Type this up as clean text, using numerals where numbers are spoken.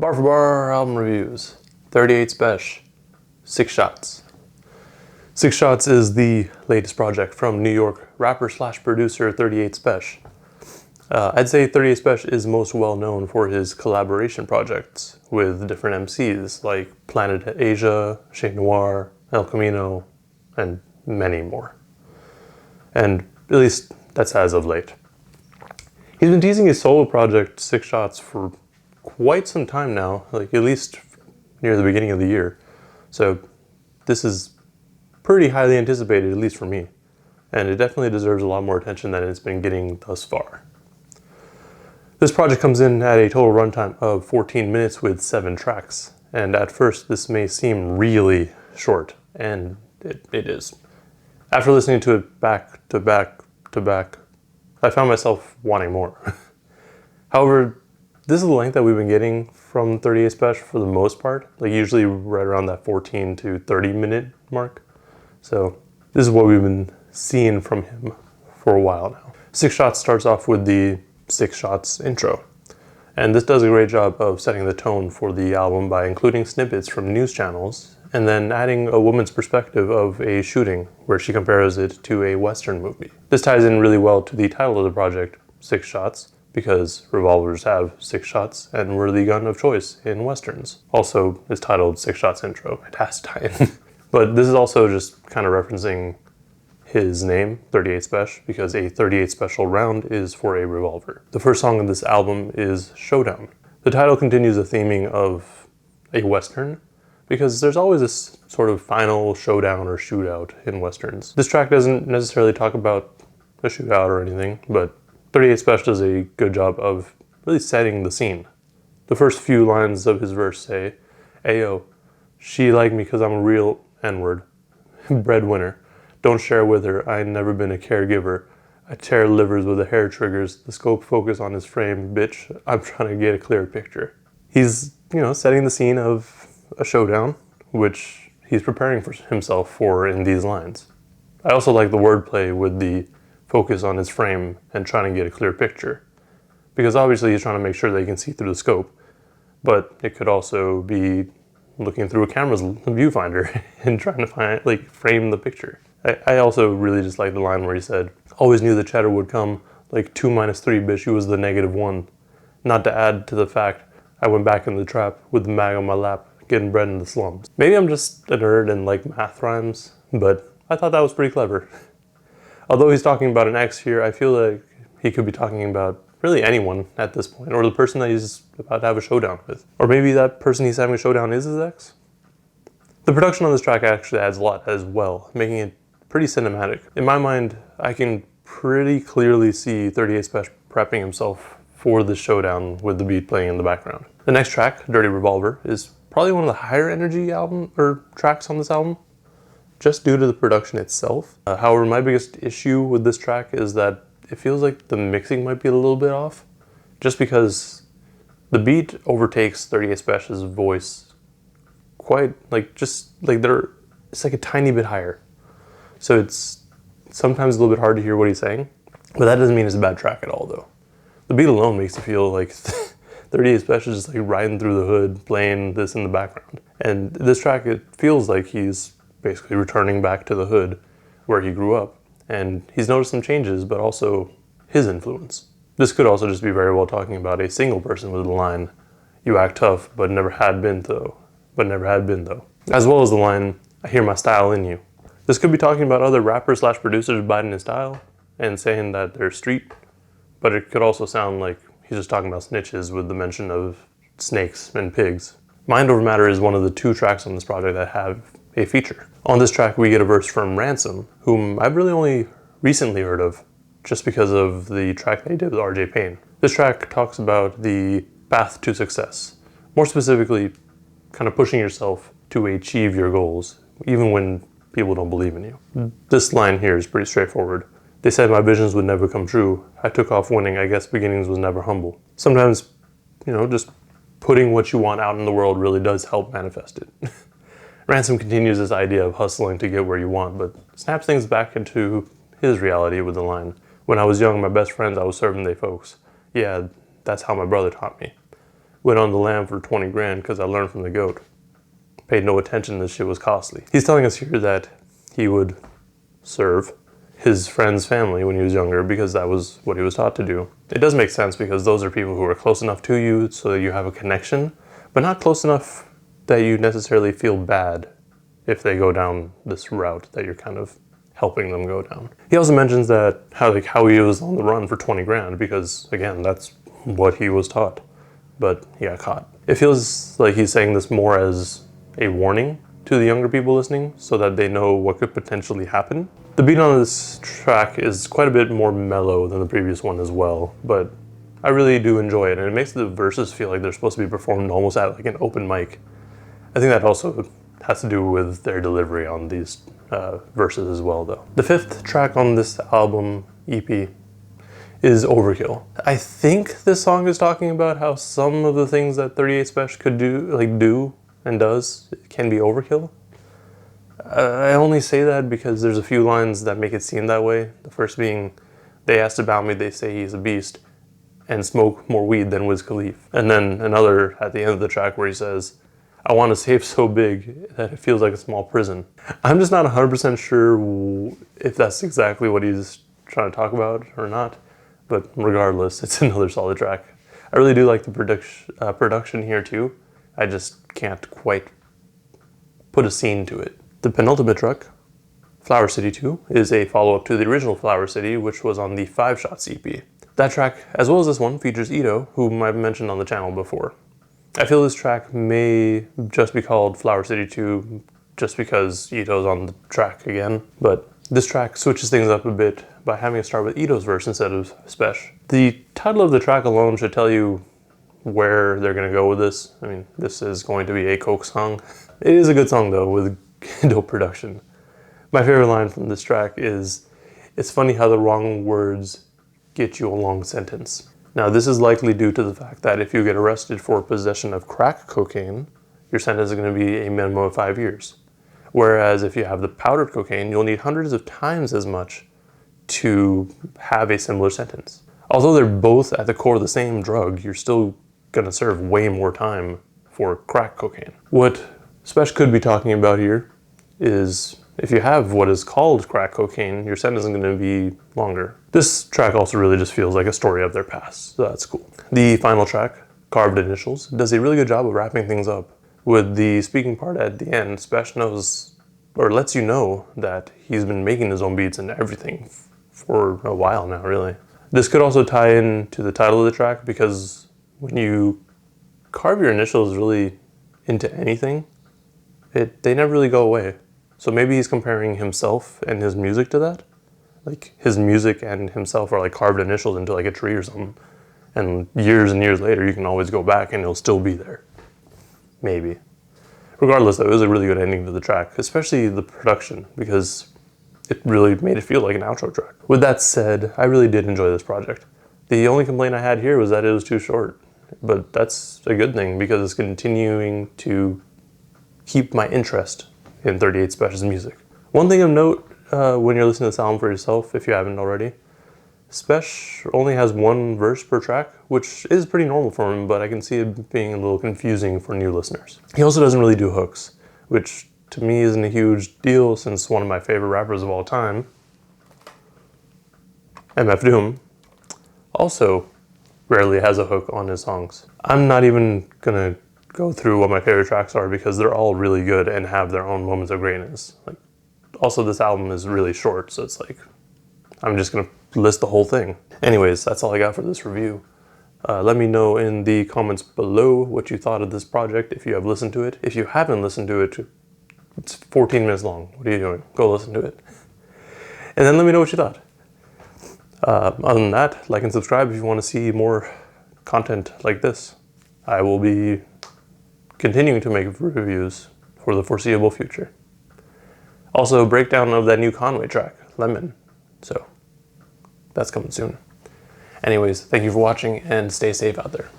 Bar for bar album reviews. 38 Spesh. 6 Shots. 6 Shots is the latest project from New York rapper slash producer 38 Spesh. I'd say 38 Spesh is most well known for his collaboration projects with different MCs like Planet Asia, Noir, Elcamino, and many more. And at least that's as of late. He's been teasing his solo project 6 Shots for quite some time now, like at least near the beginning of the year. So this is pretty highly anticipated, at least for me. And it definitely deserves a lot more attention than it's been getting thus far. This project comes in at a total runtime of 14 minutes with 7 tracks. And at first this may seem really short, and it is. After listening to it back to back to back, I found myself wanting more. However, this is the length that we've been getting from 38 Spesh for the most part, like usually right around that 14 to 30 minute mark. So this is what we've been seeing from him for a while now. 6 Shots starts off with the 6 Shots intro. And this does a great job of setting the tone for the album by including snippets from news channels and then adding a woman's perspective of a shooting where she compares it to a Western movie. This ties in really well to the title of the project, 6 Shots, because revolvers have 6 shots and were the gun of choice in Westerns. Also, it's titled 6 Shots Intro. It has to tie in. But this is also just kind of referencing his name, 38 Spesh, because a 38 special round is for a revolver. The first song of this album is Showdown. The title continues the theming of a Western, because there's always this sort of final showdown or shootout in Westerns. This track doesn't necessarily talk about a shootout or anything, but 38 Spesh does a good job of really setting the scene. The first few lines of his verse say, "Ayo, she like me cause I'm a real N-word, breadwinner. Don't share with her, I ain't never been a caregiver. I tear livers with the hair triggers, the scope focus on his frame, bitch, I'm trying to get a clear picture." He's, setting the scene of a showdown, which he's preparing for himself for in these lines. I also like the wordplay with the focus on his frame and trying to get a clear picture. Because obviously he's trying to make sure they can see through the scope, but it could also be looking through a camera's viewfinder and trying to frame the picture. I also really just like the line where he said, "Always knew the cheddar would come, like 2 minus 3, bitch, you was the -1. Not to add to the fact, I went back in the trap with the mag on my lap, getting bread in the slums." Maybe I'm just a nerd and like math rhymes, but I thought that was pretty clever. Although he's talking about an ex here, I feel like he could be talking about really anyone at this point, or the person that he's about to have a showdown with. Or maybe that person he's having a showdown is his ex? The production on this track actually adds a lot as well, making it pretty cinematic. In my mind, I can pretty clearly see 38 Spesh prepping himself for the showdown with the beat playing in the background. The next track, Dirty Revolver, is probably one of the higher energy tracks on this album, just due to the production itself. However, my biggest issue with this track is that it feels like the mixing might be a little bit off, just because the beat overtakes 38 Spesh's voice quite, it's like a tiny bit higher. So it's sometimes a little bit hard to hear what he's saying, but that doesn't mean it's a bad track at all though. The beat alone makes it feel like 38 Spesh is just like riding through the hood, playing this in the background. And this track, it feels like he's basically returning back to the hood where he grew up. And he's noticed some changes, but also his influence. This could also just be very well talking about a single person with the line, "You act tough, but never had been though. As well as the line, "I hear my style in you." This could be talking about other rappers slash producers biting his style and saying that they're street, but it could also sound like he's just talking about snitches with the mention of snakes and pigs. Mind Over Matter is one of the 2 tracks on this project that have a feature. On this track, we get a verse from Ransom, whom I've really only recently heard of, just because of the track they did with RJ Payne. This track talks about the path to success. More specifically, kind of pushing yourself to achieve your goals, even when people don't believe in you. This line here is pretty straightforward. "They said my visions would never come true. I took off winning. I guess beginnings was never humble." Sometimes, just putting what you want out in the world really does help manifest it. Ransom continues this idea of hustling to get where you want, but snaps things back into his reality with the line, "When I was young, my best friends I was serving they folks. Yeah, that's how my brother taught me." Went on the lam for 20 grand because I learned from the goat. Paid no attention, this shit was costly. He's telling us here that he would serve his friend's family when he was younger because that was what he was taught to do. It does make sense because those are people who are close enough to you so that you have a connection, but not close enough that you necessarily feel bad if they go down this route that you're kind of helping them go down. He also mentions that how he was on the run for 20 grand because, again, that's what he was taught, but he got caught. It feels like he's saying this more as a warning to the younger people listening so that they know what could potentially happen. The beat on this track is quite a bit more mellow than the previous one as well, but I really do enjoy it, and it makes the verses feel like they're supposed to be performed almost at like an open mic. I think that also has to do with their delivery on these verses as well, though. The fifth track on this album, EP, is Overkill. I think this song is talking about how some of the things that 38 Spesh could do and does can be overkill. I only say that because there's a few lines that make it seem that way. The first being, they asked about me, they say he's a beast, and smoke more weed than Wiz Khalifa. And then another at the end of the track where he says, I want a safe so big that it feels like a small prison. I'm just not 100% sure if that's exactly what he's trying to talk about or not, but regardless, it's another solid track. I really do like the production here too. I just can't quite put a scene to it. The penultimate track, Flower City 2, is a follow-up to the original Flower City, which was on the 5 Shots EP. That track, as well as this one, features Ito, whom I've mentioned on the channel before. I feel this track may just be called Flower City 2 just because Ito's on the track again, but this track switches things up a bit by having it start with Ito's verse instead of Spesh. The title of the track alone should tell you where they're going to go with this. I mean, this is going to be a coke song. It is a good song though, with dope production. My favorite line from this track is, it's funny how the wrong words get you a long sentence. Now this is likely due to the fact that if you get arrested for possession of crack cocaine, your sentence is going to be a minimum of 5 years. Whereas if you have the powdered cocaine, you'll need hundreds of times as much to have a similar sentence. Although they're both at the core the same drug, you're still going to serve way more time for crack cocaine. What Spesh could be talking about here is if you have what is called crack cocaine, your sentence is going to be longer. This track also really just feels like a story of their past, so that's cool. The final track, Carved Initials, does a really good job of wrapping things up. With the speaking part at the end, Spesh knows, or lets you know, that he's been making his own beats and everything for a while now, really. This could also tie in to the title of the track, because when you carve your initials really into anything, they never really go away. So maybe he's comparing himself and his music to that. Like his music and himself are like carved initials into like a tree or something. And years later, you can always go back and it'll still be there. Maybe. Regardless though, it was a really good ending to the track, especially the production, because it really made it feel like an outro track. With that said, I really did enjoy this project. The only complaint I had here was that it was too short, but that's a good thing because it's continuing to keep my interest in 38 Spesh's music. One thing of note when you're listening to this album for yourself, if you haven't already, Spesh only has one verse per track, which is pretty normal for him, but I can see it being a little confusing for new listeners. He also doesn't really do hooks, which to me isn't a huge deal since one of my favorite rappers of all time, MF Doom, also rarely has a hook on his songs. I'm not even gonna go through what my favorite tracks are because they're all really good and have their own moments of greatness. Like, also this album is really short, so it's like, I'm just gonna list the whole thing. Anyways, that's all I got for this review. Let me know in the comments below what you thought of this project, if you have listened to it. If you haven't listened to it, it's 14 minutes long. What are you doing? Go listen to it. And then let me know what you thought. Other than that, like and subscribe if you want to see more content like this. I will be continuing to make reviews for the foreseeable future. Also, a breakdown of that new Conway track, Lemon. So, that's coming soon. Anyways, thank you for watching and stay safe out there.